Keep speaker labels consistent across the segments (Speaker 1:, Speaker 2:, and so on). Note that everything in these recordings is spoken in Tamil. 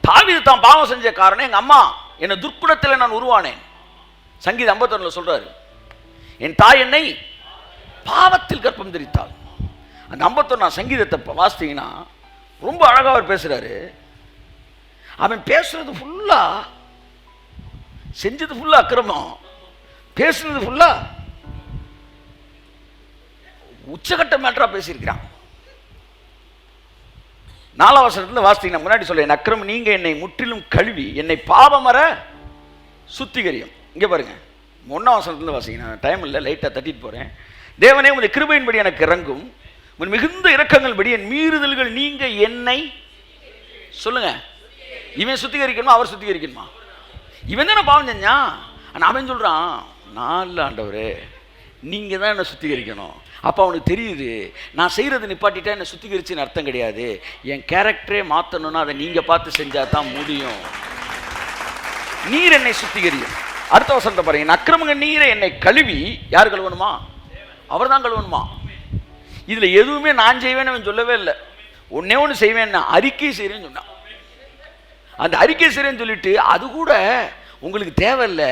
Speaker 1: தாவீது தான் பாவம் செஞ்ச காரணம் எங்க அம்மா என்னை துர்க்குணத்தில் நான் உருவானேன். சங்கீதம் 51 சொல்றாரு, என் தாய் என்னை பாவத்தில் கர்ப்பம் தரித்தாள். அந்த 51 சங்கீதத்தை வாசித்தீங்கன்னா ரொம்ப அழகா அவர் பேசுறாரு. அவன் பேசுறது ஃபுல்லா, செஞ்சது ஃபுல்லா அக்கிரமம், பேசுறது ஃபுல்லா உச்சகட்ட மேட்டரா பேசியிருக்கிறான். 4ஆம் வசனத்துல வாசித்தீங்கன்னா முன்னாடி சொல்ல, என் அக்கிரமம் நீங்க என்னை முற்றிலும் கழுவி என்னை பாவமர சுத்திகரியும். இங்க பாருங்க 1ஆம் வசனத்துல வாசிங்க, டைம் இல்லை, லைட்டா தட்டிட்டு போறேன். தேவனே உமது கிருபையின்படி எனக்கு இறங்கும், உன் மிகுந்த இரக்கங்கள் படி என் மீறுதல்கள் நீங்க என்னை சொல்லுங்க. இவன் சுத்திகரிக்கணுமா அவர் சுத்திகரிக்கணுமா? இவன் தானே பாவம் செஞ்சான். ஆனால் அவன் சொல்றான், நான் இல்லை ஆண்டவரே, நீங்க தான் என்னை சுத்திகரிக்கணும். அப்போ அவனுக்கு தெரியுது, நான் செய்யறது நிப்பாட்டிட்டா என்னை சுத்திகரிச்சுன்னு அர்த்தம் கிடையாது. என் கேரக்டரே மாற்றணும்னா அதை நீங்க பார்த்து செஞ்சா தான் முடியும். நீர் என்னை சுத்திகரியும். அடுத்த வசனத்தை பாருங்க, அக்கிரமங்க நீரை என்னை கழுவி, யார் கழுவணுமா? அவர் தான் கழுவணுமா? இதுல எதுவுமே நான் செய்வேன்னு அவன் சொல்லவே இல்லை. ஒன்னே ஒன்று செய்வேன், அறிக்கை செய்றேன்னு சொன்னான். அந்த அறிக்கை செய்றேன்னு சொல்லிட்டு அது கூட உங்களுக்கு தேவையில்லை.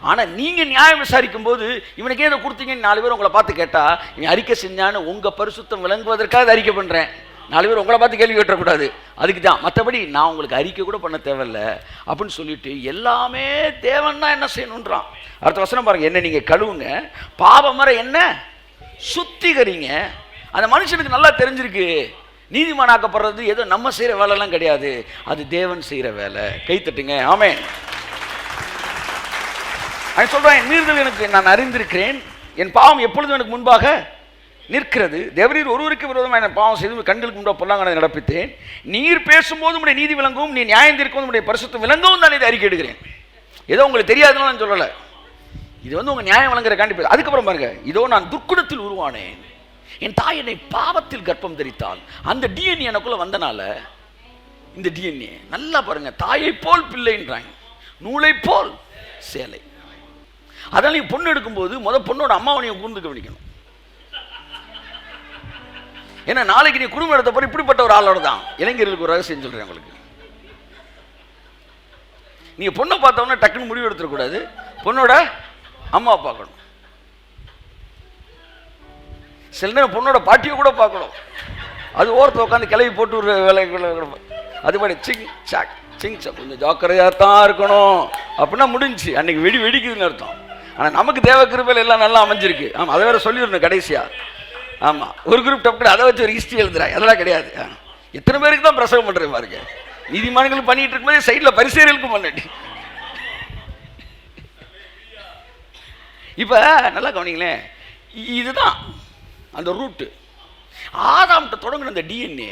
Speaker 1: ஆனால் நீங்கள் நியாயம் விசாரிக்கும் போது இவனுக்கே இதை கொடுத்தீங்கன்னு 4 பேர் உங்களை பார்த்து கேட்டா, இவன் அறிக்கை செஞ்சான்னு உங்கள் பரிசுத்தம் விளங்குவதற்காக அறிக்கை பண்ணுறேன். 4 பேர் உங்களை பார்த்து கேள்வி கேட்டக்கூடாது, அதுக்கு தான். மற்றபடி நான் உங்களுக்கு அறிக்கை கூட பண்ண தேவையில்லை அப்படின்னு சொல்லிட்டு எல்லாமே தேவன்னா என்ன செய்யணுன்றான். அடுத்த வசனம் பாருங்க, என்ன நீங்கள் கழுவுங்க, பாவமர என்ன சுத்திகரிங்க. அந்த மனுஷனுக்கு நல்லா தெரிஞ்சிருக்கு, நீதிமானாக்கப்படுறது ஏதோ நம்ம செய்கிற வேலைலாம் கிடையாது, அது தேவன் செய்கிற வேலை. கை தட்டுங்க, ஆமென். அவன் சொல்றான், என் மீறுதல் எனக்கு நான் அறிந்திருக்கிறேன், என் பாவம் எப்பொழுதும் எனக்கு முன்பாக நிற்கிறது. தேவரீர் ஒருவருக்கு விரோதமாக என் பாவம் செய்து கண்களுக்கு முன்பாக பொல்லாங்கனை நடப்பித்தேன். நீர் பேசும்போது உடைய நீதி விளங்கவும், நீ நியாயம் தீர்க்கவும் உடைய பரிசுத்தம் விளங்கவும் தான் இதை அறிக்கை எடுக்கிறேன். ஏதோ உங்களுக்கு தெரியாதுன்னு நான் சொல்லலை, இது உங்க நியாயம் வழங்குற காண்டி. அதுக்கப்புறம் பாருங்க, இதோ நான் துர்க்குணத்தில் உருவானேன், என் தாய் என்னை பாவத்தில் கர்ப்பம் தரித்தாள். அந்த டிஎன்ஏ எனக்குள்ள வந்தனால, இந்த டிஎன்ஏ நல்லா பாருங்க, தாயை போல் பிள்ளைன்றாங்க, நூலை போல் சேலை. அதனால நீ பொண்ணு எடுக்கும்போது பொண்ணோட அம்மாவை நீங்க கூர்ந்து கவனிக்கணும். ஏன்னா நாளைக்கு நீ குடும்பம் எடுத்த போற இப்படிப்பட்ட ஒரு ஆளோட தான். இளைஞர்களுக்கு ஒரு ரகசியம் சொல்றேன் உங்களுக்கு, நீங்க பொண்ணை பார்த்தவொன்னே டக்குன்னு முடிவு எடுத்துடக்கூடாது, பொண்ணோட அம்மாவை பார்க்கணும். சில நேரம் பொண்ணோட பாட்டியை கூட பார்க்கணும். அது ஓரத்தை உட்காந்து கிளவி போட்டு ஒரு வேலை, அது மாதிரி சிங் சாக் சிங் சாக் கொஞ்சம் ஜாக்கிரதையாக தான் இருக்கணும் அப்படின்னா முடிஞ்சு, அன்னைக்கு வெடிக்குதுன்னு அர்த்தம். ஆனால் நமக்கு தேவ கிருபையில் எல்லாம் நல்லா அமைஞ்சிருக்கு. ஆமாம், அதை வேற சொல்லிடணும் கடைசியா. ஆமாம், ஒரு குரூப் டப்பு அதை வச்சு ஒரு ஹிஸ்ட்ரி எழுதுறாங்க, அதெல்லாம் கிடையாது. எத்தனை பேருக்கு தான் பிரசவம் பண்ணுறேன் பாருங்க. நீதிமான்களும் பண்ணிட்டு இருக்கும்போது சைடில் பரிசேரியலுக்கும் பண்ணி. இப்போ நல்லா கவனிங்களேன், இதுதான் அந்த ரூட்டு. ஆதாம்கிட்ட தொடங்கின அந்த டிஎன்ஏ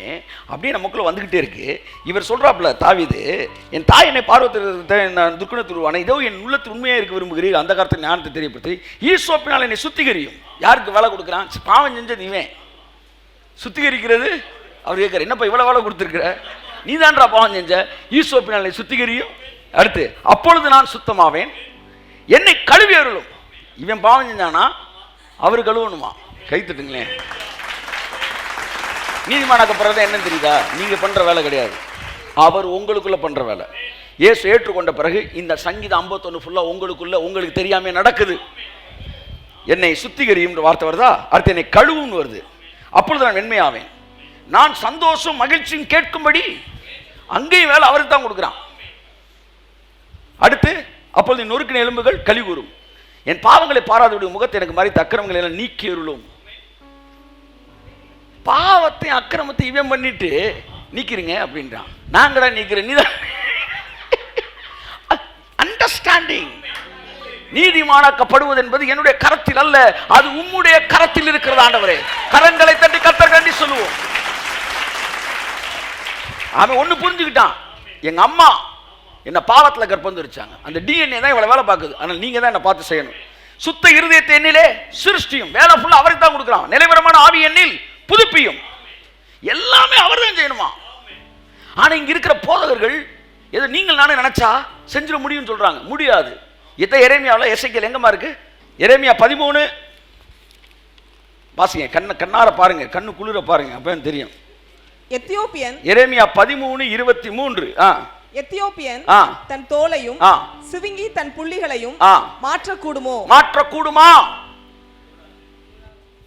Speaker 1: அப்படியே நமக்குள்ள வந்துகிட்டே இருக்கு. இவர் சொல்றாப்புல தாவீது, என் தாய் என்னை பார்வத்தில் துர்க்குணத்தில் உருவானேன், இதோ என் உள்ளத்தில் உண்மையாக இருக்க விரும்புகிறீர்கள், அந்த காலத்தில் ஞானத்தை தெரியப்படுத்தி ஈசோப்பினால் என்னை சுத்திகரியும். யாருக்கு வேலை கொடுக்குறான்? பாவம் செஞ்சது இவன். சுத்திகரிக்கிறது அவர் கேட்குற, என்னப்பா இவ்வளோ வேலை கொடுத்துருக்குற, நீ தான்றா பாவம் செஞ்ச, ஈசோப்பினால் என்னை சுத்திகரியும். அடுத்து, அப்பொழுது நான் சுத்தமாவேன், என்னை கழுவி அருளும். இவன் பாவம் செஞ்சானா அவர் கழுவணுமா? கை தட்டுங்களேன். நீதிமானாக்கப்படுறது என்னன்னு தெரியுதா? நீங்க பண்ற வேலை கிடையாது, அவர் உங்களுக்குள்ள பண்ற வேலை. இயேசு ஏற்றுக்கொண்ட பிறகு இந்த சங்கீதம் 51 ஃபுல்லா உங்களுக்குள்ள உங்களுக்கு தெரியாம நடக்குது. என்னை சுத்திகரியும் வார்த்தை வருதா? அடுத்து என்னை கழுவுன்னு வருது. அப்பொழுது நான் வெண்மையாவேன், நான் சந்தோஷம் மகிழ்ச்சியும் கேட்கும்படி அங்கேயும் வேலை அவருக்கு தான் கொடுக்குறான். அடுத்து, அப்பொழுது நொறுக்கின எலும்புகள் களி கூறும், என் பாவங்களை பாராதபடி முகத்தை எனக்கு மறைத்த அக்கிரமங்களை எல்லாம் நீக்கி அருளும். பாவத்தை அக்கிரமத்தை இவன் பண்ணிட்டு நீக்கிறீங்க அப்படின்றான். நாங்கடா நீக்கிறேன், நீதான் அண்டர்ஸ்டாண்டிங். நீதிமானாக்கப்படுவது என்பது என்னுடைய கரத்தில் அல்ல, அது உம்முடைய கரத்தில் இருக்கிறது ஆண்டவரே. கரங்களை தட்டி கர்த்தர் கண்டி சொல்லுவோம். அவன் ஒண்ணு புரிஞ்சுக்கிட்டான், எங்க அம்மா என்ன பாவத்தில் கர்ப்பம் தரிச்சாங்க, அந்த டிஎன்ஏ தான் இவ்வளவு வேலை பார்க்குது, ஆனால் நீங்க தான் என்ன பார்த்து செய்யணும். சுத்த இருதயத்தை என்னிலே சிருஷ்டியும், வேலை ஃபுல்லா அவருக்கு தான் கொடுக்குறான். நிலைவரமான ஆவி என்னில் புதுப்பியும், எல்லாமே அவர் தான் செய்யணுமா. ஆனா இங்க இருக்கிற போதகர்கள் ஏதோ நீங்கள் நானே நினைச்சா செஞ்சிட முடியும்னு சொல்றாங்க. முடியாது. எரேமியாவில் எசேக்கியேல் எங்கம்மா இருக்கு? எரேமியா 13 வாசிங்க, கண்ணார பாருங்க, கண்ணு குளிர பாருங்க, அப்ப தெரியும்.
Speaker 2: எத்தியோப்பியன்,
Speaker 1: எரேமியா 13:23.
Speaker 2: எத்தியோப்பியன் தன் தோலையும் சிவிங்கி தன் புள்ளிகளையும் மாற்றக்கூடுமோ?
Speaker 1: மாற்றக்கூடுமா?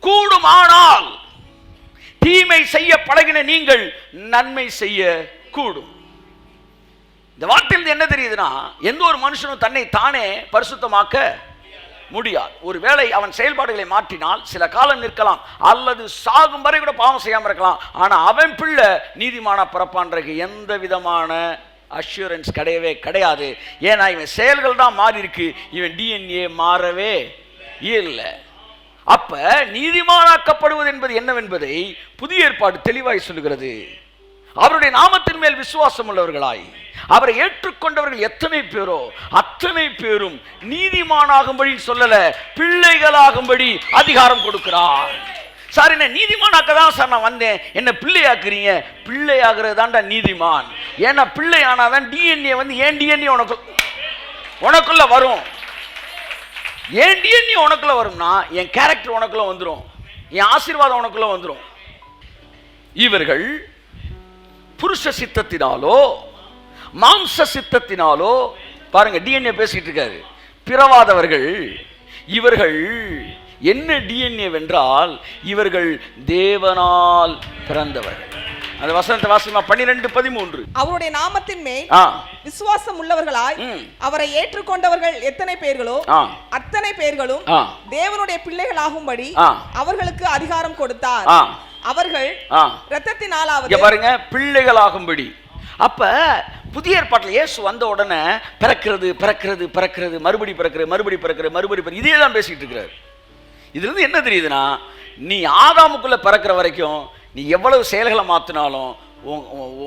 Speaker 1: கூடுமானால் தீமை செய்ய பழகின நீங்கள் நன்மை செய்ய கூடும். இந்த வார்த்தையில் என்ன தெரியுதுன்னா, எந்த ஒரு மனுஷனும் தன்னை தானே பரிசுத்தமாக்க முடியாது. ஒருவேளை அவன் செயல்பாடுகளை மாற்றினால் சில காலம் நிற்கலாம், அல்லது சாகும் வரை கூட பாவம் செய்யாம இருக்கலாம். ஆனா அவன் பிள்ளை நீதிமான பிறப்பான்றதுக்கு எந்த விதமான அஷூரன்ஸ் கிடையவே கிடையாது. ஏன்னா இவன் செயல்கள் தான் மாறி இருக்கு, இவன் டிஎன்ஏ மாறவே இல்லை. அப்ப நீதிமானாக்கப்படுவது என்பது என்னவென்பதை புதிய ஏற்பாடு தெளிவாய் சொல்லுகிறது. அவருடைய நாமத்தின் மேல் விசுவாசம் உள்ளவர்களாய் அவரை ஏற்றுக்கொண்டவர்கள் எத்தனை பேரோ அத்தனை பேரும் நீதிமானாகும்படி சொல்லல, பிள்ளைகளாகும்படி அதிகாரம் கொடுக்கிறார். சார் என்ன நீதிமானாக்க தான் சார் நான் வந்தேன், என்ன பிள்ளையாக்குறீங்க? பிள்ளையாகிறது தான்டா நீதிமான். ஏன்னா பிள்ளை ஆனாதான் டிஎன்ஏ வந்து ஏன் டிஎன்ஏ உனக்குள்ள வரும். ஏன் டிஎன்ஏ உனக்குள்ள வரும்னா என் கேரக்டர் உனக்குள்ள வந்துடும், என் ஆசீர்வாதம் உனக்குள்ள வந்துடும். இவர்கள் புருஷ சித்தத்தினாலோ மாம்ச சித்தத்தினாலோ, பாருங்க டிஎன்ஏ பேசிட்டு இருக்காரு, பிறவாதவர்கள். இவர்கள் என்ன டிஎன்ஏ வென்றால் இவர்கள் தேவனால் பிறந்தவர்கள். அந்த வசனத்தை வாசிமா 12:13.
Speaker 2: அவருடைய நாமத்தின் மேல் விசுவாசம் உள்ளவர்களாய் அவரை ஏற்றுக்கொண்டவர்கள் எத்தனை பேர்களோ அத்தனை பேர்களும் தேவனுடைய பிள்ளைகளாகும்படி அவர்களுக்கு அதிகாரம் கொடுத்தார். அவர்கள் இரத்தத்தினாலாவது, பாருங்க, பிள்ளைகளாகும்படி. அப்ப புதிய ஏற்பாட்டில் இயேசு வந்த உடனே பிறக்கிறது பிறக்கிறது பிறக்கிறது மறுபடி பிறக்கிறது மறுபடி பிறக்கிறது மறுபடி பிறகு இதே தான் பேசிட்டு இருக்கிறார். இதுல இருந்து என்ன தெரியுதுன்னா, நீ ஆதாமுக்குள்ள பிறக்கிற வரைக்கும் நீ எவ்வளவு செயல்களை மாத்தினாலும்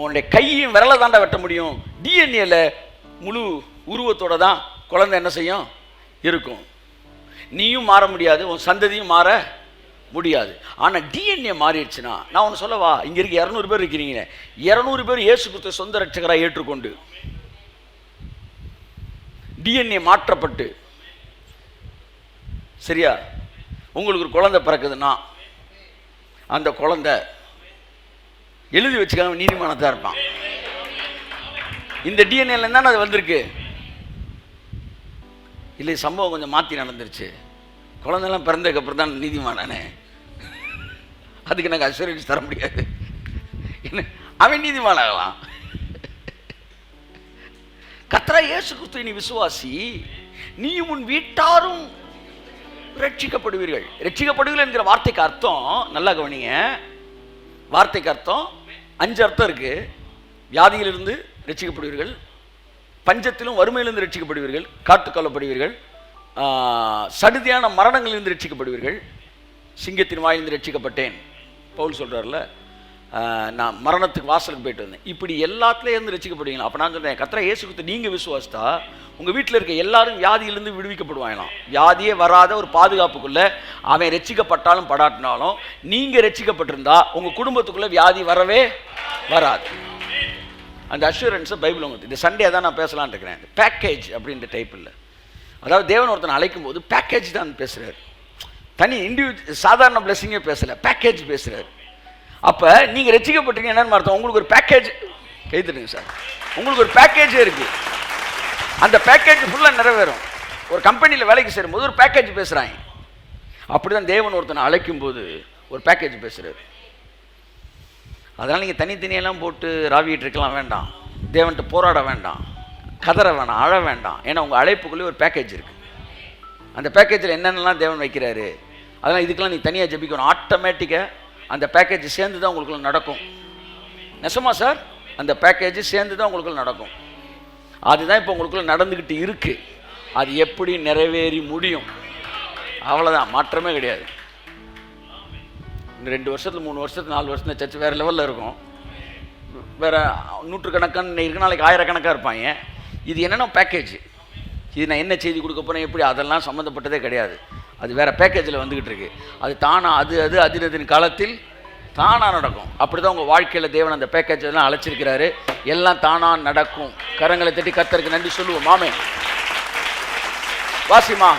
Speaker 2: உன்னுடைய கையும் விரலை தாண்டா வெட்ட முடியும். டிஎன்ஏல முழு உருவத்தோட தான் குழந்தை என்ன செய்யும் இருக்கும். நீயும் மாற முடியாது, உன் சந்ததியும் மாற முடியாது. ஆனால் டிஎன்ஏ மாறிடுச்சுன்னா, நான் ஒன்று சொல்லவா, இங்கே இருக்க 200 பேர் இருக்கிறீங்க, 200 பேர் இயேசு கிறிஸ்துவை சொந்த ரட்சகராக ஏற்றுக்கொண்டு டிஎன்ஏ மாற்றப்பட்டு, சரியா, உங்களுக்கு ஒரு குழந்தை பிறக்குதுன்னா அந்த குழந்தை எழுதி வச்சுக்காம நீதிமானத்தான் இருப்பான். இந்த டிஎன்ஏல தானே அது வந்திருக்கு. இல்லை, சம்பவம் கொஞ்சம் மாற்றி நடந்துருச்சு, குழந்தைலாம் பிறந்ததுக்கப்புறம் தான் நீதிமானானே, அதுக்கு நாங்கள் அஷூரன்ஸ் தர முடியாது. என்ன அவன் நீதிமானாகலாம். கர்த்தராகிய இயேசு கிறிஸ்துவை நீ விசுவாசி, நீயும் உன் வீட்டாரும் ரட்சிக்கப்படுவீர்கள். ரட்சிக்கப்படுவீர்கள் என்கிற வார்த்தைக்கு அர்த்தம் நல்லா கவனிங்க. வார்த்தைக்கு அர்த்தம் 5 அர்த்தம் இருக்கு. வியாதியிலிருந்து ரட்சிக்கப்படுவீர்கள், பஞ்சத்திலும் வறுமையிலிருந்து ரட்சிக்கப்படுவீர்கள், காட்டுக்கொள்ளப்படுவீர்கள், சடுதியான மரணங்களிலிருந்து ரட்சிக்கப்படுவீர்கள், சிங்கத்தின் வாயிலிருந்து ரட்சிக்கப்பட்டேன் பவுல் சொல்றாருல, நான் மரணத்துக்கு வாசலுக்கு போயிட்டு வந்தேன், இப்படி எல்லாத்துலேயும் இருந்து ரட்சிக்கப்படுவீங்களா? அப்போ நான் சொல்றேன், கர்த்தராகிய இயேசு கிறிஸ்து நீங்கள் விசுவாசித்தா உங்கள் வீட்டில் இருக்க எல்லாரும் வியாதியிலிருந்து விடுவிக்கப்படுவாங்களாம். வியாதியே வராத ஒரு பாதுகாப்புக்குள்ள அவன் ரட்சிக்கப்பட்டாலும் படாட்டினாலும் நீங்கள் ரட்சிக்கப்பட்டிருந்தா உங்கள் குடும்பத்துக்குள்ளே வியாதி வரவே வராது. அந்த அஷூரன்ஸை பைபிள் உங்களுக்கு இந்த சண்டே தான் நான் பேசலான்னு இருக்கிறேன். பேக்கேஜ் அப்படின்ற டைப் இல்லை. அதாவது தேவன் ஒருத்தனை அழைக்கும் போது பேக்கேஜ் தான் பேசுகிறார், தனி சாதாரண பிளெஸிங்கே பேசலை, பேக்கேஜ் பேசுகிறார். அப்போ நீங்கள் ரட்சிக்கப்பட்டீங்க என்னன்னு அர்த்தம்? உங்களுக்கு ஒரு பேக்கேஜ் கைத்துடுங்க சார், உங்களுக்கு ஒரு பேக்கேஜே இருக்குது. அந்த பேக்கேஜ் ஃபுல்லாக நிறைவேறும். ஒரு கம்பெனியில் வேலைக்கு சேரும்போது ஒரு பேக்கேஜ் பேசுகிறாங்க. அப்படி தான் தேவன் ஒருத்தனை அழைக்கும் போது ஒரு பேக்கேஜ் பேசுகிறார். அதனால் நீங்கள் தனித்தனியெல்லாம் போட்டு ராவிட்டு இருக்கலாம் வேண்டாம், தேவன்கிட்ட போராட வேண்டாம், கதற வேண்டாம், அழ வேண்டாம். ஏன்னா உங்கள் அழைப்புக்குள்ளே ஒரு பேக்கேஜ் இருக்குது. அந்த பேக்கேஜில் என்னென்னலாம் தேவன் வைக்கிறாரு, அதெல்லாம் இதுக்கெல்லாம் நீங்கள் தனியாக ஜெபிக்கணும். ஆட்டோமேட்டிக்காக அந்த பேக்கேஜ் சேர்ந்து தான் உங்களுக்குள்ள நடக்கும். நெசமா சார்? அந்த பேக்கேஜ் சேர்ந்து தான் உங்களுக்குள்ள நடக்கும். அதுதான் இப்போ உங்களுக்குள்ள நடந்துக்கிட்டு இருக்கு. அது எப்படி நிறைவேறி முடியும்? அவ்வளோதான், மாற்றமே கிடையாது. இந்த 2 வருஷத்துல 3 வருஷத்துல 4 வருஷத்துல சர்ச் வேறு லெவலில் இருக்கும். வேறு நூற்றுக்கணக்கான இருக்கு, நாளைக்கு ஆயிரக்கணக்காக இருப்பாங்க. இது என்னென்னா பேக்கேஜ். இது நான் என்ன செய்தி கொடுக்க போகிறேன் எப்படி அதெல்லாம் சம்மந்தப்பட்டதே கிடையாது. அது வேறு பேக்கேஜில் வந்துக்கிட்டு இருக்கு. அது தானாக அதினதின் காலத்தில் தானாக நடக்கும். அப்படி தான் உங்கள் வாழ்க்கையில் தேவன் அந்த பேக்கேஜ் எல்லாம் அழைச்சிருக்கிறாரு. எல்லாம் தானாக நடக்கும். கரங்களை தட்டி கர்த்தருக்கு நன்றி சொல்லுவோம். மாமே வாசிமா.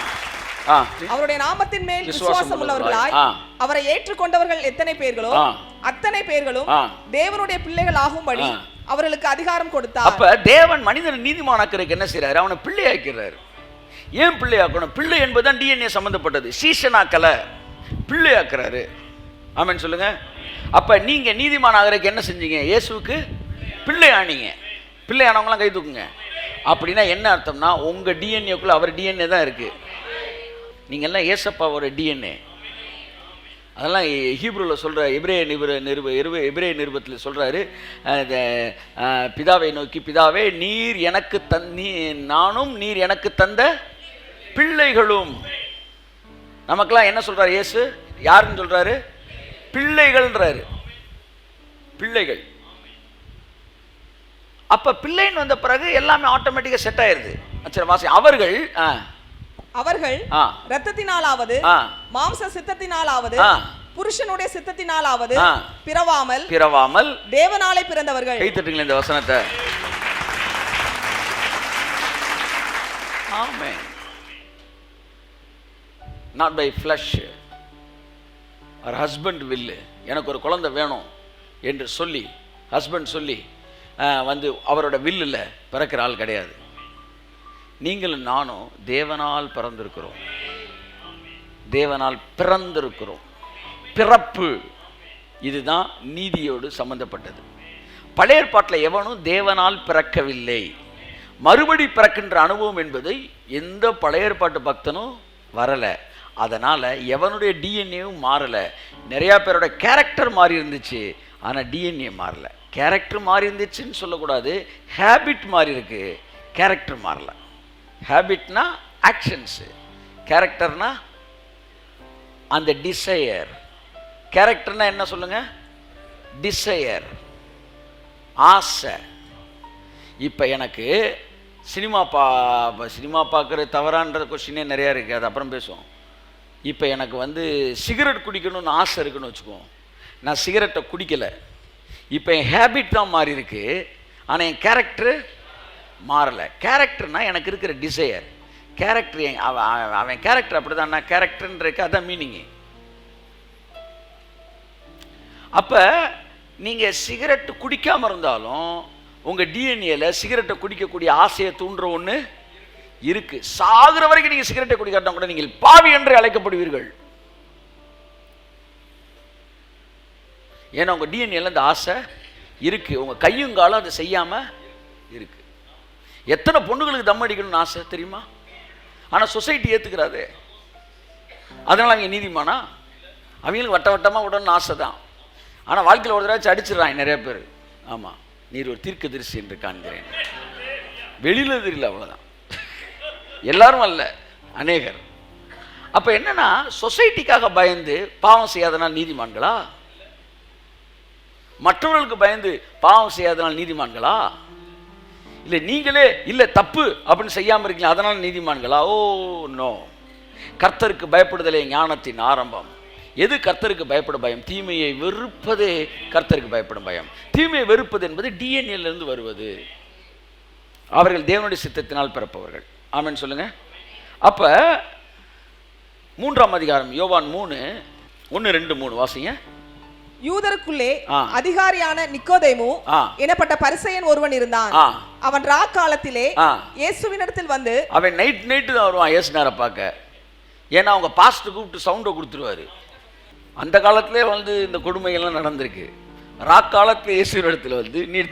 Speaker 2: அவருடைய நாமத்தின் மேல் விசுவாசம் உள்ளவர்களாய் அவரை ஏற்றுக்கொண்டவர்கள் எத்தனை பேர்களோ அத்தனை பேர்களும் தேவனுடைய பிள்ளைகள் ஆகும்படி
Speaker 3: அவர்களுக்கு அதிகாரம் கொடுத்தார்.
Speaker 1: அப்ப தேவன் மனிதனை நீதிமானாக்குறதுக்கு என்ன செய்றாரு? அவனை பிள்ளையாக்கிறாரு. ஏன் பிள்ளையாக்கணும்? பிள்ளை என்பதுதான் டிஎன்ஏ சம்பந்தப்பட்டது. சீசனாக்கல, பிள்ளையாக்குறாரு. ஆமென் சொல்லுங்க. அப்ப நீங்க நீதிமான் ஆகிறதுக்கு என்ன செஞ்சீங்க? இயேசுவுக்கு பிள்ளை ஆனீங்க. பிள்ளை ஆனவங்களாம் கை தூக்குங்க. அப்படின்னா என்ன அர்த்தம்னா, உங்க டிஎன்ஏக்குள்ள அவர் டிஎன்ஏ தான் இருக்கு. நீங்க எல்லாம் ஏசப்பாவோட டிஎன்ஏ. அதெல்லாம் ஹீப்ரூவில் சொல்கிற எபிரேய நிருபத்தில் சொல்கிறாரு, பிதாவை நோக்கி, பிதாவே நீர் எனக்கு நானும் நீர் எனக்கு தந்த பிள்ளைகளும். நமக்கெல்லாம் என்ன சொல்கிறார் இயேசு? யாருன்னு சொல்கிறாரு? பிள்ளைகள்ன்றாரு. பிள்ளைகள். அப்போ பிள்ளைன்னு வந்த பிறகு எல்லாமே ஆட்டோமேட்டிக்காக செட் ஆயிடுது. சரி வாசி. அவர்கள்
Speaker 3: இரத்தத்தினாலாவது மாம்ச சித்தத்தினாலாவது புருஷனுடைய சித்தத்தினாலாவது பிறவாமல் தேவனாலே பிறந்தவர்கள்.
Speaker 1: கை தட்டுங்களேன் இந்த வசனத்தை. ஆமென். Not by flesh. அவர் ஹஸ்பண்ட் வில்லு, எனக்கு ஒரு குழந்தை வேணும் என்று சொல்லி ஹஸ்பண்ட் சொல்லி வந்து அவரோட வில்லில் பிறக்கிற ஆள் கிடையாது. நீங்களும் நானும் தேவனால் பிறந்திருக்கிறோம். தேவனால் பிறந்திருக்கிறோம். பிறப்பு இதுதான் நீதியோடு சம்பந்தப்பட்டது. பழைய ஏற்பாட்டில் எவனும் தேவனால் பிறக்கவில்லை. மறுபடி பிறக்கின்ற அனுபவம் என்பதை எந்த பழைய ஏற்பாட்டு பக்தனும் வரலை. அதனால் எவனுடைய டிஎன்ஏவும் மாறலை. நிறையா பேரோட கேரக்டர் மாறி இருந்துச்சு, ஆனால் டிஎன்ஏ மாறலை. கேரக்டர் மாறி இருந்துச்சுன்னு சொல்லக்கூடாது, ஹேபிட் மாறி இருக்கு, கேரக்டர் மாறல. ஹேபிட்னா ஆக்ஷன்ஸு, கேரக்டர்னா அந்த டிசையர். கேரக்டர்னா என்ன சொல்லுங்க? டிசையர், ஆசை. இப்போ எனக்கு சினிமா பார்க்குறது தவறான்ற கொஸ்டினே நிறையா இருக்குது, அது அப்புறம் பேசுவோம். இப்போ எனக்கு வந்து சிகரெட் குடிக்கணும்னு ஆசை இருக்குன்னு வச்சுக்குவோம். நான் சிகரெட்டை குடிக்கலை. இப்போ என் ஹேபிட் தான் மாறி இருக்கு, ஆனால் என் கேரக்டரு மாறலை. கேரக்டர்னா எனக்கு இருக்கிற டிசையர். கேரக்டர் அவன் கேரக்டர் அப்படி தான். நான் கேரக்டர்ன்றக்கு அதான் மீனிங்கு. அப்போ நீங்கள் சிகரெட்டு குடிக்காமல் இருந்தாலும் உங்கள் டிஎன்ஏல சிகரெட்டை குடிக்கக்கூடிய ஆசையை தூண்டுற ஒன்று இருக்குது. சாகுற வரைக்கும் நீங்கள் சிகரெட்டை குடிக்காட்டா கூட நீங்கள் பாவி என்று அழைக்கப்படுவீர்கள். ஏன்னா உங்கள் டிஎன்ஏல இந்த ஆசை இருக்குது. உங்கள் கையும் காலம் அதை செய்யாமல் இருக்குது. எத்தனை பொண்ணுகளுக்கு தம் அடிக்கணும்னு ஆசை தெரியுமா? ஆனால் சொசைட்டி ஏற்றுக்கிறாது. அதனால் அவங்க நீதிமானா? அவங்களுக்கு வட்டமாக விடணும்னு ஆசை தான். ஆனால் வாழ்க்கையில் ஒரு தடவை அடிச்சிடறாங்க நிறைய பேர். ஆமாம், நீர் ஒரு தீர்க்கதரிசி என்று காண்கிறேன். வெளியில் தெரியல, அவ்வளோதான். எல்லாரும் அல்ல, அநேகர். அப்போ என்னன்னா, சொசைட்டிக்காக பயந்து பாவம் செய்யாதனால் நீதிமான்களா? மற்றவர்களுக்கு பயந்து பாவம் செய்யாதனால் நீதிமான்களா? இல்லை நீங்களே இல்லை தப்பு அப்படின்னு செய்யாமல் இருக்கீங்க அதனால் நீதிமான்களா? Oh no. கர்த்தருக்கு பயப்படுதலே ஞானத்தின் ஆரம்பம். எது கர்த்தருக்கு பயப்பட பயம்? தீமையை வெறுப்பதே கர்த்தருக்கு பயப்படும் பயம். தீமையை வெறுப்பது என்பது டிஎன்ஏலிருந்து வருவது. அவர்கள் தேவனுடைய சித்தத்தினால் பிறப்பவர்கள். ஆமென் சொல்லுங்க. அப்ப 3ஆம் அதிகாரம் யோவான் 3:1-2-3 வாசிங்க.
Speaker 3: யூதருக்குள்ளே அதிகாரியான நிக்கோதேமு எனப்பட்ட பரிசேயன் ஒருவன் இருந்தான். அவன் ராக்காலத்திலே இயேசுவினிடத்தில் வந்து,
Speaker 1: அவன் நைட்டு தான் வருவான் இயேசு நேர பார்க்க. ஏன்னா அவங்க பாஸ்டர் கூப்பிட்டு சவுண்டை கொடுத்துருவாரு. அந்த காலத்திலே வந்து இந்த கொடுமைகள்லாம் நடந்திருக்கு. ராக்காலத்தில் இயேசுவினிடத்தில் வந்து, நீர்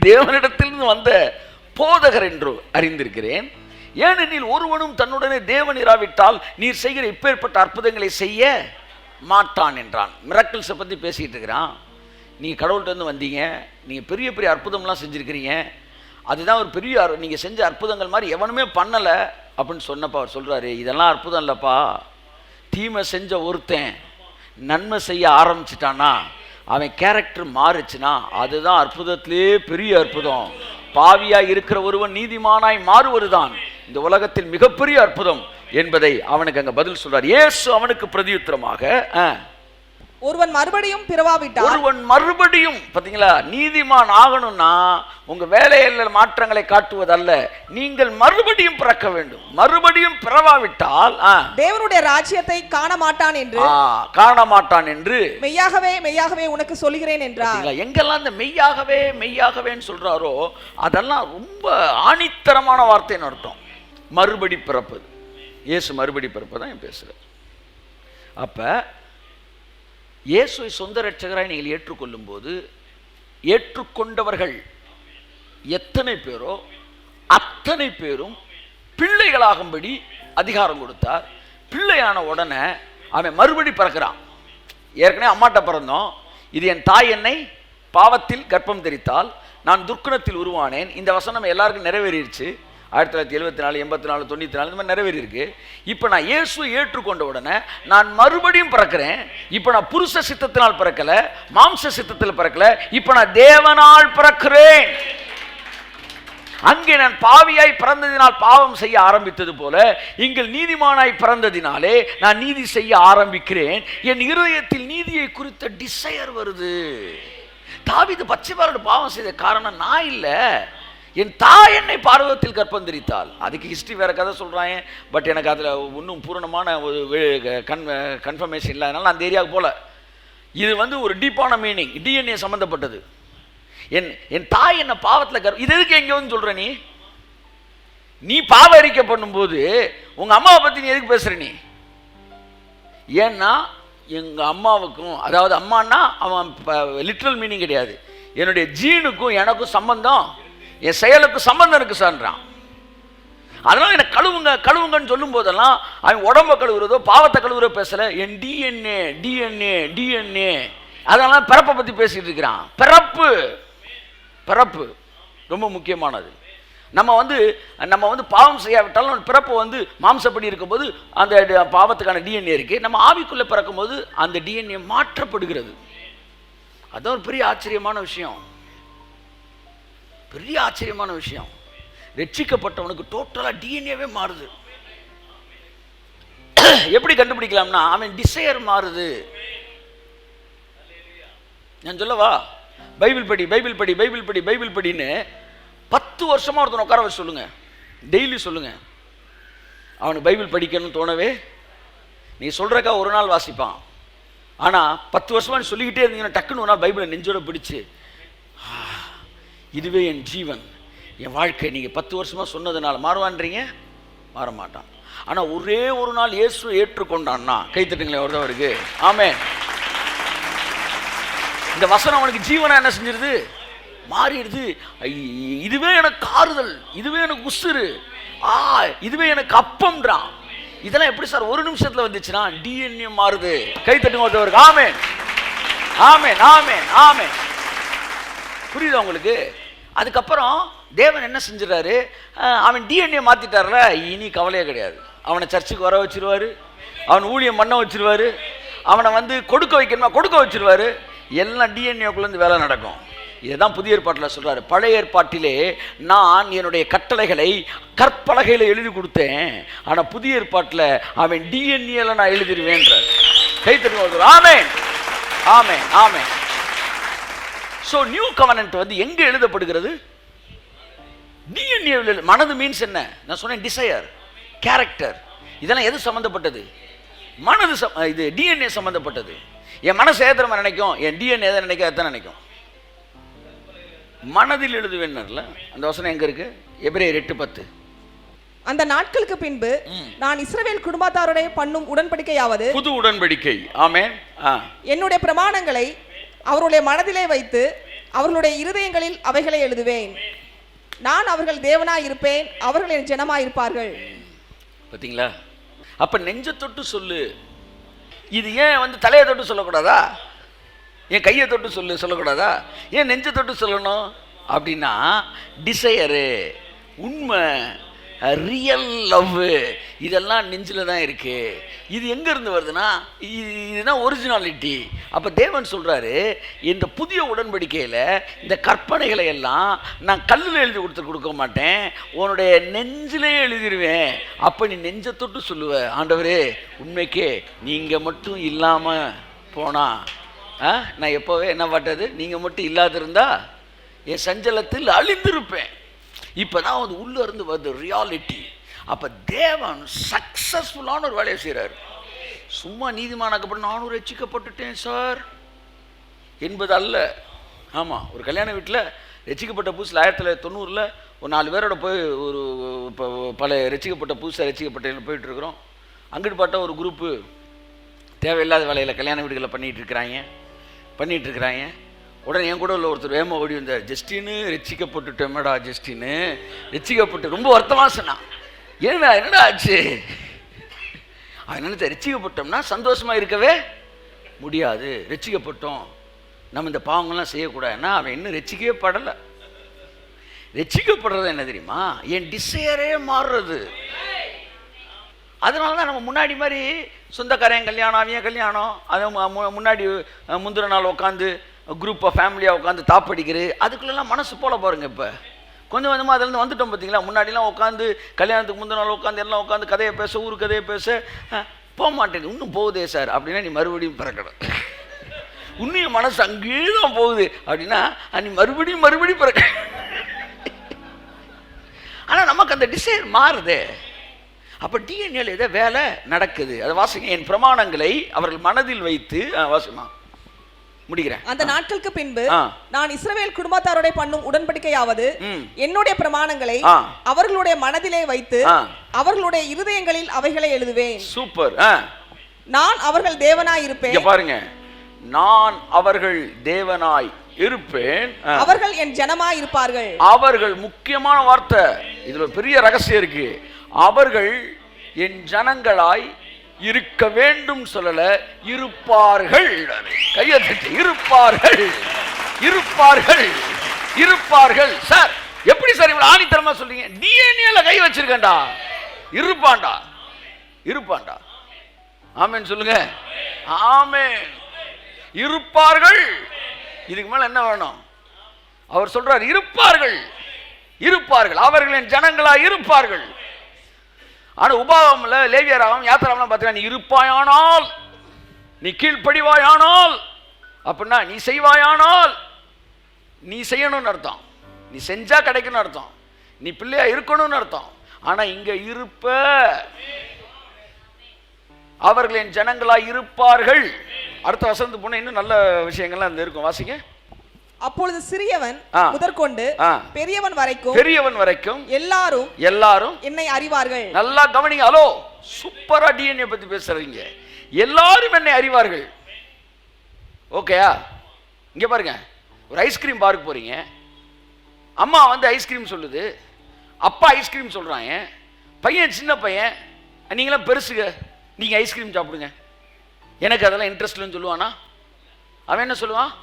Speaker 1: தேவனிடத்திலிருந்து வந்த போதகர் என்று அறிந்திருக்கிறேன். ஏனெனில் ஒருவனும் தன்னுடனே தேவன் இராவிட்டால் நீர் செய்கிற இப்பேற்பட்ட அற்புதங்களை செய்ய மாட்டான் என்றான். மிராக்கிள்ஸை பற்றி பேசிகிட்டு இருக்கிறான். நீங்கள் கடவுள்கிட்ட வந்தீங்க, நீங்கள் பெரிய பெரிய அற்புதம்லாம் செஞ்சுருக்கிறீங்க, அதுதான் ஒரு பெரிய நீங்கள் செஞ்ச அற்புதங்கள் மாதிரி எவனுமே பண்ணலை அப்படின்னு சொன்னப்பா அவர் சொல்கிறாரு, இதெல்லாம் அற்புதம் இல்லைப்பா. தீமை செஞ்ச ஒருத்தன் நன்மை செய்ய ஆரம்பிச்சிட்டானா, அவன் கேரக்டர் மாறுச்சுன்னா அதுதான் அற்புதத்திலே பெரிய அற்புதம். பாவியாய் இருக்கிற ஒருவன் நீதிமானாய் மாறுவதுதான் இந்த உலகத்தில் மிகப்பெரிய அற்புதம் என்பதை அவனுக்கு அங்கே பதில் சொல்றார். இயேசு அவனுக்கு பிரதியுத்தரமாக,
Speaker 3: ஒருவன் மறுபடியும் பிறவாவிட்டால்,
Speaker 1: ஒருவன் மறுபடியும், பாத்தீங்களா, நீதிமான் ஆகணும்னா உங்க வேலையில் மாற்றங்களை காட்டுவதல்ல, நீங்கள் மறுபடியும் பிறக்க வேண்டும். மறுபடியும் பிறவாவிட்டால்
Speaker 3: தேவனுடைய ராஜ்யத்தை காண மாட்டான் என்று மெய்யாகவே மெய்யாகவே உனக்கு சொல்கிறேன் என்றார்.
Speaker 1: எங்கெல்லாம் இந்த மெய்யாகவே மெய்யாகவேன்னு சொல்றாரோ அதெல்லாம் ரொம்ப ஆணித்தரமான வார்த்தைன்னு அர்த்தம். மறுபடி பிறப்பது, இயேசு மறுபடி பிறப்பதான் பேசுறார். அப்ப இயேசுவை சொந்த இரட்சகராய் நீங்கள் ஏற்றுக்கொள்ளும் போது, ஏற்றுக்கொண்டவர்கள் எத்தனை பேரோ அத்தனை பேரும் பிள்ளைகளாகும்படி அதிகாரம் கொடுத்தார். பிள்ளையான உடனே அவன் மறுபடி பிறக்கிறான். ஏற்கனவே அம்மாட்ட பிறந்தோம், இது என் தாய் என்னை பாவத்தில் கர்ப்பம் தரித்தால் நான் துர்க்குணத்தில் உருவானேன். இந்த வசனம் எல்லாருக்கும் நிறைவேறிடுச்சு. 1974, 84, 94 இந்த மாதிரி நிறைவேறி இருக்கு. இப்போ நான் இயேசுவை ஏற்றுக்கொண்ட உடனே நான் மறுபடியும் பிறக்கிறேன். இப்போ நான் புருஷ சித்தத்தினால் பிறக்கல, மாம்ச சித்தத்தில் பிறக்கல, இப்போ நான் தேவனால் பிறக்கிறேன். அங்கே நான் பாவியாய் பிறந்ததினால் பாவம் செய்ய ஆரம்பித்தது போல இங்கே நீதிமானாய் பிறந்ததினாலே நான் நீதி செய்ய ஆரம்பிக்கிறேன். என் இருதயத்தில் நீதியை குறித்த டிசையர் வருது. தாவீது பச்சைபாரோடு பாவம் செய்த காரணம் நான் இல்லை, என் தாய் என்னை பார்வத்தில் கர்ப்பம் தரித்தாள். அதுக்கு ஹிஸ்ட்ரி வேற கதை சொல்றாங்க. பட் எனக்கு அதில் இன்னும் பூரணமான ஒரு கன்ஃபர்மேஷன் இல்லை, அதனால அந்த ஏரியாவுக்கு போல. இது ஒரு டீப்பான மீனிங், டிஎன்ஏ சம்மந்தப்பட்டது. என் தாய் என்ன பாவத்தில் இது எதுக்கு எங்கே வந்து சொல்ற? நீ பாவ அறிக்கை பண்ணும்போது உங்க அம்மாவை பத்தி நீ எதுக்கு பேசுற? நீ ஏன்னா எங்க அம்மாவுக்கும், அதாவது அம்மானா அவன் லிட்ரல் மீனிங் கிடையாது, என்னுடைய ஜீனுக்கும் எனக்கும் சம்பந்தம், என் செயலுக்கு சம்பந்தம் இருக்கு சார்ன்றான். அதனால என்ன கழுவுங்கன்னு சொல்லும் போதெல்லாம் அவன் உடம்ப கழுவுறதோ பாவத்தை கழுவுறதோ பேசல, என் டிஎன்ஏ டிஎன்ஏ டிஎன்ஏ அதெல்லாம் பிறப்பை பத்தி பேசிட்டு இருக்கிறான். பிறப்பு ரொம்ப முக்கியமானது. நம்ம பாவம் செய்யாவிட்டாலும் பிறப்பு மாம்சப்படி இருக்கும்போது அந்த பாவத்துக்கான டிஎன்ஏ இருக்கு. நம்ம ஆவிக்குள்ள பிறக்கும் போது அந்த டிஎன்ஏ மாற்றப்படுகிறது. அதான் ஒரு பெரிய ஆச்சரியமான விஷயம். ரட்சிக்கப்பட்டவனுக்கு டோட்டலா டிஎன்ஏவே மாறுது. எப்படி கண்டுபிடிக்கலாம்னா அவன் டிசையர் மாறுது. நான் சொல்லவா, பைபிள் படின்னு 10 வருஷமா ஒருத்தன் உட்கார வச்சு சொல்லுங்க, டெய்லி சொல்லுங்க. அவனுக்கு பைபிள் படிக்கணும்னு தோணவே, நீ சொல்றக்கா ஒரு நாள் வாசிப்பான். ஆனா 10 வருஷமா நீ சொல்லிக்கிட்டே இருந்தீங்கன்னா டக்குன்னு ஒரு நாள் பைபிளை நெஞ்சோட பிடிச்சு, இதுவே என் ஜீவன், என் வாழ்க்கை, நீங்க 10 வருஷமா சொன்னதுனால மாறுவான்றீங்க, மாற மாட்டான். ஆனா ஒரே ஒரு நாள் இயேசு ஏற்றுக்கொண்டான்னா, கை தட்டுங்களேன் ஒருத்தவருக்கு. ஆமென். இந்த வசனம் அவனுக்கு ஜீவனா என்ன செஞ்சிருது? மாறிடுது. இதுவே எனக்கு ஆறுதல், இதுவே எனக்கு உசுறு, இதுவே எனக்கு அப்பம்ன்றான். இதெல்லாம் எப்படி சார் ஒரு நிமிஷத்துல வந்துச்சுன்னா? டிஎன்ஏ மாறுது. கை தட்டுங்க ஒருத்தவருக்கு. ஆமென் ஆமென் ஆமென் ஆமென். புரியுதா உங்களுக்கு? அதுக்கப்புறம் தேவன் என்ன செஞ்சிடறாரு? அவன் டிஎன்ஏ மாத்திட்டார்ல, இனி கவலையே கிடையாது. அவனை சர்ச்சுக்கு வர வச்சிருவாரு, அவன் ஊழியம் பண்ண வச்சிருவாரு, அவனை கொடுக்க வைக்கணுமா கொடுக்க வச்சிருவாரு. எல்லாம் டிஎன்ஏக்குள்ளேருந்து வேலை நடக்கும். இதுதான் புதிய ஏற்பாட்டில் சொல்றாரு. பழைய ஏற்பாட்டிலே நான் என்னுடைய கட்டளைகளை கற்பலகையில் எழுதி கொடுத்தேன், ஆனா புதிய ஏற்பாட்டில் அவன் டிஎன்ஏல நான் எழுதிடுவேன்ற. கை தட்டுங்க. ஆமென் ஆமென் ஆமென். சோ நியூ கவனன்ட் எங்க எழுதப்படுகிறது? டிஎன்ஏ. மனது மீன்ஸ் என்ன? நான் சொன்னேன் டிசையர், கேரக்டர். இதெல்லாம் எது சம்பந்தப்பட்டது? மனது. இது டிஎன்ஏ சம்பந்தப்பட்டது. என் மனசு ஏதமா நினைக்கும், என் டிஎன்ஏ எதை நினைக்க எத்தனை நினைக்கும். மனதில் எழுதுவேன்ல அந்த வசனம் எங்க இருக்கு? எபிரேயர் 8:10.
Speaker 3: அந்த நாட்களுக்கு பின்பு நான் இஸ்ரவேல் குடும்பத்தாருடைய பண்ணும் உடன்படிக்கையாவது
Speaker 1: புது உடன்படிக்கை. ஆமென்.
Speaker 3: என்னுடைய பிரமாணங்களை அவருடைய மனதிலே வைத்து அவர்களுடைய இருதயங்களில் அவைகளை எழுதுவேன். நான் அவர்கள் தேவனாய் இருப்பேன், அவர்கள் என் ஜனமாய் இருப்பார்கள்.
Speaker 1: பாத்தீங்களா? அப்ப நெஞ்ச தொட்டு சொல்லு. இது ஏன் தலையை தொட்டு சொல்லக்கூடாதா? ஏன் கையை தொட்டு சொல்லக்கூடாதா? ஏன் நெஞ்ச தொட்டு சொல்லணும் அப்படின்னா, டிசையரு, உண்மை, ரியல் லவ், இதெல்லாம் நெஞ்சில் தான் இருக்கு. இது எங்க இருந்து வருதுன்னா, இதுதான் ஒரிஜினாலிட்டி. அப்ப தேவன் சொல்றாரு, இந்த புதிய உடன்படிக்கையில இந்த கற்பனைகளை எல்லாம் நான் கல்லில் எழுதி கொடுக்க மாட்டேன், உன்னுடைய நெஞ்சிலே எழுதிடுவேன். அப்ப நீ நெஞ்ச தொட்டு சொல்லுவ, ஆண்டவரே உண்மைக்கே நீங்க மட்டும் இல்லாம போனா நான் எப்போவே என்ன பட்டது, நீங்கள் மட்டும் இல்லாதிருந்தா என் சஞ்சலத்தில் அழிந்திருப்பேன். இப்போ தான் அது உள்ளே இருந்து வருது ரியாலிட்டி. அப்போ தேவன் சக்ஸஸ்ஃபுல்லான ஒரு வேலையை செய்கிறார். சும்மா நீதிமானாக்கப்பட்டு நானும் ரட்சிக்கப்பட்டுட்டேன் சார் என்பது அல்ல. ஆமாம், ஒரு கல்யாண வீட்டில் ரட்சிக்கப்பட்ட புதுசில் 1990 ஒரு 4 பேரோட போய் ஒரு இப்போ பல ரட்சிக்கப்பட்ட புதுசாக ரட்சிக்கப்பட்ட போயிட்டுருக்குறோம். அங்கிட்டு பார்த்தா ஒரு குரூப்பு தேவையில்லாத வேலையில் கல்யாண வீடுகளை பண்ணிகிட்ருக்குறாங்க. உடனே என் கூட உள்ள ஒருத்தர் வேமா ஓடி வந்தார், ஜஸ்டின்னு ரட்சிக்கப்பட்டுட்டோமேடா, ஜஸ்டின்னு ரட்சிக்கப்பட்டு ரொம்ப வருத்தமாக சொன்னான். என்னடா ஆச்சு? அவன் நினைச்ச ரட்சிக்கப்பட்டோம்னா சந்தோஷமாக இருக்கவே முடியாது, ரட்சிக்கப்பட்டோம் நம்ம இந்த பாவங்கள்லாம் செய்யக்கூடாதுன்னா அவன் இன்னும் ரட்சிக்கவே படலை. ரட்சிக்கப்படுறது என்ன தெரியுமா? என் டிசையரே மாறுறது. அதனால தான் நம்ம முன்னாடி மாதிரி சொந்தக்காரன் கல்யாணம், அவங்க கல்யாணம், அதை முன்னாடி முந்தின நாள் உட்காந்து குரூப்பாக ஃபேமிலியாக உட்காந்து தாப்படிக்கிறது, அதுக்குள்ளெல்லாம் மனசு போல பாருங்க. இப்போ கொஞ்சம் கொஞ்சமாக அதிலேருந்து வந்துட்டோம் பார்த்தீங்களா? முன்னாடிலாம் உட்காந்து கல்யாணத்துக்கு முந்தின நாள் உட்காந்து எல்லாம் உட்காந்து கதையை பேச, ஊர் கதையை பேச, போக மாட்டேங்குது, இன்னும் போகுதே சார் அப்படின்னா நீ மறுபடியும் பிறக்கணும். இன்னும் மனசு அங்கேயே தான் போகுது அப்படின்னா நீ மறுபடியும் பிறக்க. ஆனால் நமக்கு அந்த டிசைர் மாறுது. அப்போ டிஎன்ஏல ஏதோ வேலை நடக்குது. அதை வாசிங்க. என் பிரமாணங்களை அவர்கள் மனதில் வைத்து, வாசிமா முடிக்கிறேன்.
Speaker 3: அந்த நாட்களுக்கு பின்பு நான் இஸ்ரவேல் குடும்பத்தாரோட பண்ணும் உடன்படிக்கையாவது என்னுடைய பிரமாணங்களை அவர்களுடைய மனதிலே வைத்து அவர்களுடைய இருதயங்களில் அவைகளை எழுதுவேன்.
Speaker 1: சூப்பர்.
Speaker 3: நான் அவர்கள் தேவனாய் இருப்பேன்.
Speaker 1: பாருங்க, நான் அவர்கள் தேவனாய் இருப்பேன்,
Speaker 3: அவர்கள் என் ஜனமாய் இருப்பார்கள்.
Speaker 1: அவர்கள் முக்கியமான வார்த்தை, இதுல பெரிய ரகசியம் இருக்கு. அவர்கள் என் ஜனங்களாய் இருக்க வேண்டும் சொல்லல, இருப்பார்கள். கையை தட்டி இருப்பார்கள். சார் எப்படி சார் இவ்வளவு ஆணித்தரமா சொல்றீங்க? டிஎன்ஏல கை வச்சிருக்கேன்டா, இருப்பான்டா. ஆமென் சொல்லுங்க. ஆமென். இருப்பார்கள். இதுக்கு மேல என்ன வேணும்? அவர் சொல்றார் இருப்பார்கள். அவர்கள் என் ஜனங்களாய் இருப்பார்கள். ஆனா உபாகமல, லேவியராகமம், யாத்திராகமம் பார்த்தீங்கன்னா, நீ இருப்பாயானால், நீ கீழ்ப்படிவாயானால் அப்படின்னா நீ செய்வாயானால், நீ செய்யணும்னு அர்த்தம், நீ செஞ்சா கிடைக்கணும்னு அர்த்தம், நீ பிள்ளையா இருக்கணும்னு அர்த்தம். ஆனா இங்க இருப்ப, அவர்கள் என் ஜனங்களாய் இருப்பார்கள். அடுத்த வசனத்துக்கு போன இன்னும் நல்ல விஷயங்கள்லாம் அந்த இருக்கும். வாசிங்க.
Speaker 3: அப்பொழுது சிறியவன் முதற்கொண்டு பெரியவன் வரைக்கும் எல்லாரும் என்னை அறிவார்கள்.
Speaker 1: நல்லா கவனிங்க. ஹலோ, சூப்பரா டிஎன்ஏ பத்தி பேசுறீங்க. எல்லாரும் என்னை அறிவார்கள். ஓகேயா? இங்க பாருங்க, ஒரு ஐஸ்கிரீம் பார்க்க போறீங்க. அம்மா வந்து ஐஸ்கிரீம் சொல்லுது, அப்பா ஐஸ்கிரீம் சொல்றாங்க, பையன் சின்ன பையன், நீங்களாம் பெருசுங்க, நீங்க ஐஸ்கிரீம் சாப்பிடுங்க, எனக்கு அதெல்லாம் இன்ட்ரெஸ்ட் இல்லைன்னு சொல்லுவானா? அவன் என்ன சொல்லுவான்?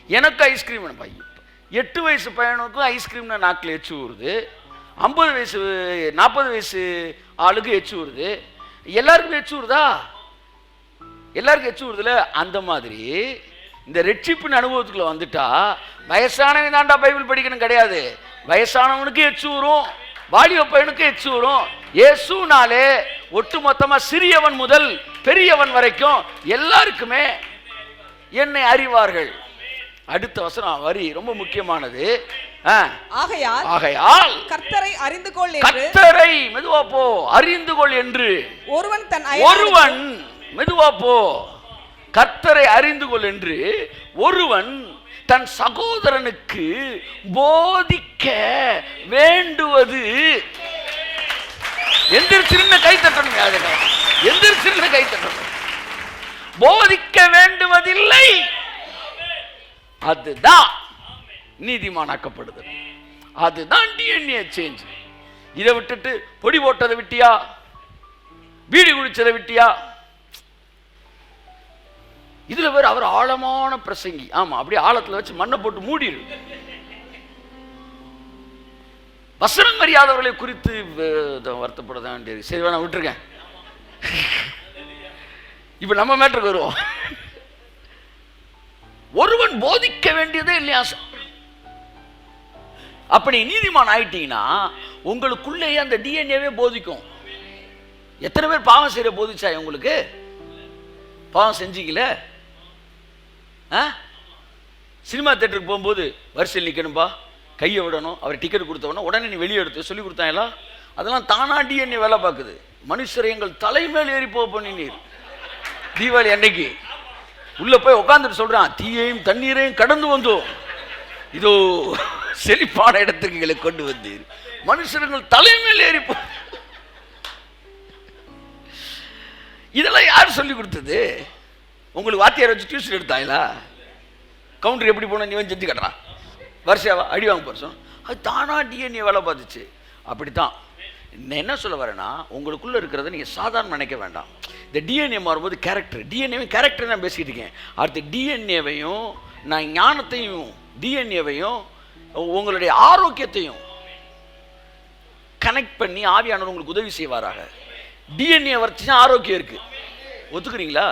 Speaker 1: எனக்கு ஐஸ்கிரீம் வேணும். 8 வயசு பையனுக்கும் ஐஸ்கிரீம்னா நாக்கில் எச்சு ஊறுது, 50 வயசு 40 வயசு ஆளுக்கு எச்சு ஊறுது. எல்லாருக்கும் எச்சு ஊறுதா? எல்லாருக்கும் எச்சு ஊறுதுல. அந்த மாதிரி இந்த ரட்சிப்பின் அனுபவத்துக்குள்ள வந்துட்டா வயசானவன் தாண்டா பைபிள் படிக்கணும் கிடையாது. வயசானவனுக்கு எச்சு ஊறும், வாலிப பையனுக்கு எச்சு ஊறும். இயேசுனாலே ஒட்டுமொத்தமா சிறியவன் முதல் பெரியவன் வரைக்கும் எல்லாருக்குமே என்னை அறிவார்கள். அடுத்த வசனம் வரி ரொம்ப முக்கியமானது. ஆகையால் கர்த்தரை அறிந்து கொள் என்று, கர்த்தரை மெதுவா போ, அறிந்து கொள் என்று ஒருவன் மெதுவா போ, கர்த்தரை அறிந்து கொள் என்று ஒருவன் தன் சகோதரனுக்கு போதிக்க வேண்டுவது. எந்திரிச்சிருந்த கை தட்டணும், எந்திரிச்சிருந்த கை தட்டணும். போதிக்க வேண்டுவதில்லை, அதுதான் நீதிமானாக்கப்படுது, அதுதான் டிஎன்ஏ சேஞ்ச். இதை விட்டுட்டு பொடி போட்டதை விட்டியா, பீடி குடிச்சதை விட்டியா? இதுல வேற அவர் ஆழமான பிரசங்கி. ஆமா, அப்படியே ஆழத்துல வச்சு மண்ணை போட்டு மூடிடு. வசனம் அறியாதவர்களை குறித்து வருத்தப்படதான் வேண்டியது. சரி, வேணா விட்டுருக்கேன். இப்ப நம்ம மேட்டருக்கு வருவோம். ஒருவன் போதிக்க வேண்டியதே இல்லையா? அப்படி நீதிமான் ஆயிட்டீங்கன்னா உங்களுக்குள்ளேயே அந்த டிஎன்ஏவே போதிக்கும். எத்தனை பேர் பாவம் செய்ய போதிச்சா? உங்களுக்கு பாவம் செஞ்சீங்களே, சினிமா தேட்டருக்கு போகும்போது வரிசையில் நிற்கணும்பா, கையை விடணும், அவர் டிக்கெட் கொடுத்தவொடனே உடனே நீ வெளியே எடுத்து சொல்லி கொடுத்தாங்களா? அதெல்லாம் தானா டிஎன்ஏ வேலை பார்க்குது. மனுஷரை எங்கள் தலைமேல் ஏறி போக பண்ணினீர். தீபாவளி அன்னைக்கு உள்ள போய் உட்காந்துட்டு சொல்றான், தீயையும் தண்ணீரையும் கடந்து வந்தோம், இதோ செழிப்பான இடத்துக்கு எங்களை கொண்டு வந்தீர். மனுஷர்கள் தலைமேல் ஏறி போ. இதெல்லாம் யார் சொல்லி கொடுத்தது? உங்களுக்கு வாத்தியார் வச்சு டியூஷன் எடுத்தாங்களா? கவுண்டர் எப்படி போன நீ வந்து செஞ்சு கட்டுறான், வரிசையாவா அடி வாங்க போறோம். அது தானா டிஎன்ஏ வேலை பார்த்துச்சு. அப்படித்தான் நான் என்ன சொல்ல வரேன்னா, உங்களுக்குள்ள இருக்கிறத நீங்க சாதாரண நினைக்க வேண்டாம். இந்த டிஎன்ஏ மாறும்போது கேரக்டர், டிஎன்ஏவையும் கேரக்டர் தான் பேசிக்கிட்டு இருக்கேன். அடுத்து டிஎன்ஏவையும் நான் ஞானத்தையும் டிஎன்ஏவையும் உங்களுடைய ஆரோக்கியத்தையும் கனெக்ட் பண்ணி ஆவியானவர் உங்களுக்கு உதவி செய்வாராக. டிஎன்ஏ வரைச்சுன்னா ஆரோக்கியம் இருக்கு, ஒத்துக்கிறீங்களா?